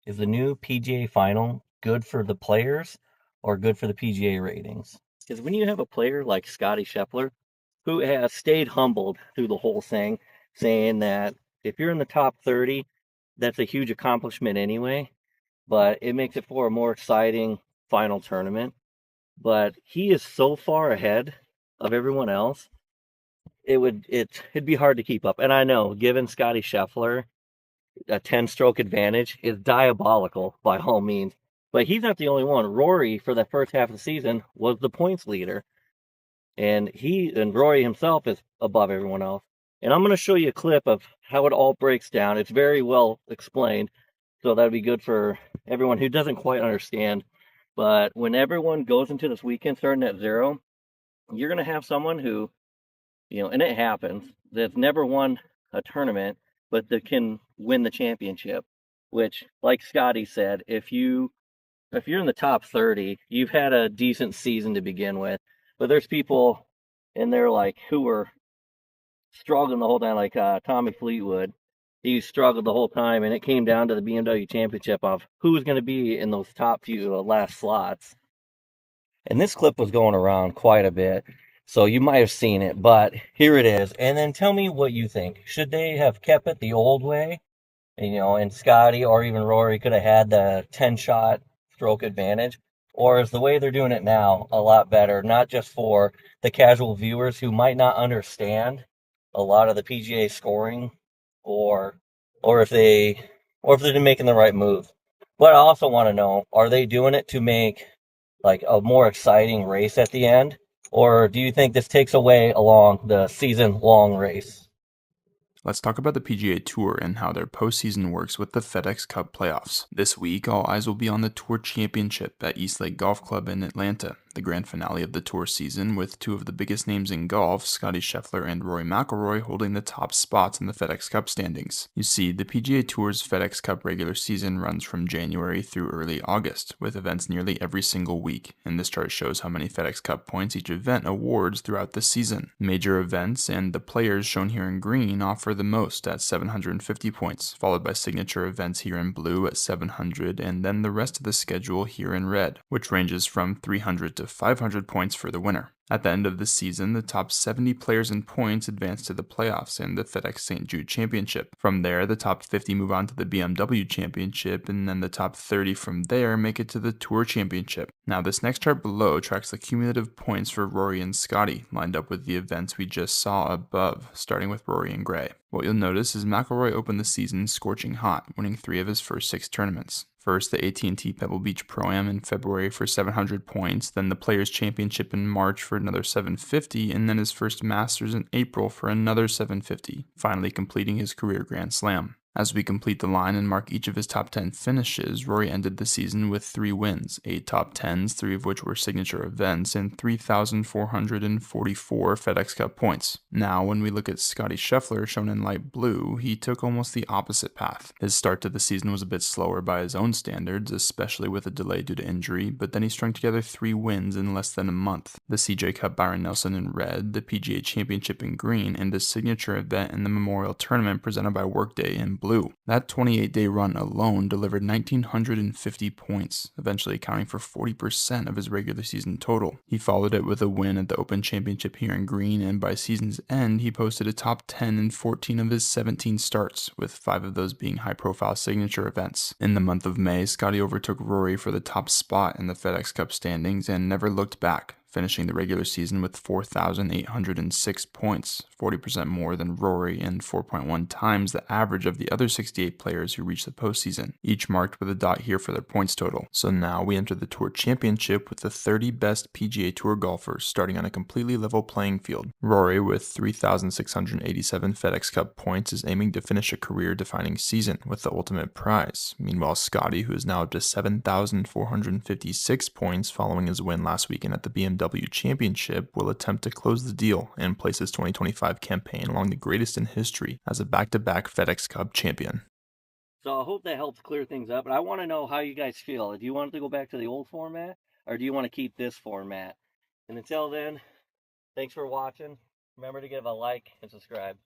Is the new PGA final good for the players or good for the PGA ratings? Because when you have a player like Scottie Scheffler, who has stayed humbled through the whole thing, saying that if you're in the top 30, that's a huge accomplishment anyway, but it makes it for a more exciting final tournament. But he is so far ahead of everyone else, it'd be hard to keep up. And I know, given Scottie Scheffler a 10-stroke advantage is diabolical by all means. But he's not the only one. Rory, for the first half of the season, was the points leader. And Rory himself is above everyone else. And I'm going to show you a clip of how it all breaks down. It's very well explained. So that'd be good for everyone who doesn't quite understand. But when everyone goes into this weekend starting at zero, you're going to have someone who, and it happens, that's never won a tournament, but that can win the championship. Which, like Scotty said, if you're in the top 30, you've had a decent season to begin with. But there's people in there like who were struggling the whole time, like Tommy Fleetwood. He struggled the whole time, and it came down to the BMW Championship of who was going to be in those top few last slots. And this clip was going around quite a bit, so you might have seen it, but here it is. And then tell me what you think. Should they have kept it the old way? And Scotty or even Rory could have had the 10-shot stroke advantage? Or is the way they're doing it now a lot better, not just for the casual viewers who might not understand a lot of the PGA scoring or or if they or if they're making the right move. But I also want to know, are they doing it to make like a more exciting race at the end? Or do you think this takes away along the season long race? Let's talk about the PGA Tour and how their postseason works with the FedEx Cup playoffs. This week, all eyes will be on the Tour Championship at East Lake Golf Club in Atlanta, the grand finale of the Tour season, with two of the biggest names in golf, Scottie Scheffler and Rory McIlroy, holding the top spots in the FedEx Cup standings. You see, the PGA Tour's FedEx Cup regular season runs from January through early August, with events nearly every single week, and this chart shows how many FedEx Cup points each event awards throughout the season. Major events and the players shown here in green offer the most at 750 points, followed by signature events here in blue at 700, and then the rest of the schedule here in red, which ranges from 300 to 500 points for the winner. At the end of the season, the top 70 players in points advance to the playoffs and the FedEx St. Jude Championship. From there, the top 50 move on to the BMW Championship, and then the top 30 from there make it to the Tour Championship. Now, this next chart below tracks the cumulative points for Rory and Scotty, lined up with the events we just saw above, starting with Rory in gray. What you'll notice is McIlroy opened the season scorching hot, winning 3 of his first 6 tournaments. First, the AT&T Pebble Beach Pro-Am in February for 700 points, then the Players' Championship in March for another 750, and then his first Masters in April for another 750, finally completing his career Grand Slam. As we complete the line and mark each of his top 10 finishes, Rory ended the season with 3 wins, 8 top 10s, 3 of which were signature events, and 3,444 FedEx Cup points. Now, when we look at Scottie Scheffler, shown in light blue, he took almost the opposite path. His start to the season was a bit slower by his own standards, especially with a delay due to injury, but then he strung together 3 wins in less than a month. The CJ Cup Byron Nelson in red, the PGA Championship in green, and a signature event in the Memorial Tournament presented by Workday in blue. That 28-day run alone delivered 1,950 points, eventually accounting for 40% of his regular season total. He followed it with a win at the Open Championship here in green, and by season's end, he posted a top 10 in 14 of his 17 starts, with 5 of those being high-profile signature events. In the month of May, Scotty overtook Rory for the top spot in the FedEx Cup standings and never looked back, finishing the regular season with 4,806 points, 40% more than Rory and 4.1 times the average of the other 68 players who reached the postseason, each marked with a dot here for their points total. So now we enter the Tour Championship with the 30 best PGA Tour golfers starting on a completely level playing field. Rory, with 3,687 FedEx Cup points, is aiming to finish a career-defining season with the ultimate prize. Meanwhile, Scotty, who is now up to 7,456 points following his win last weekend at the BMW Championship, will attempt to close the deal and place his 2025 campaign along the greatest in history as a back-to-back FedEx Cup champion. So I hope that helps clear things up. But I want to know how you guys feel. Do you want to go back to the old format, or do you want to keep this format? And until then, thanks for watching. Remember to give a like and subscribe.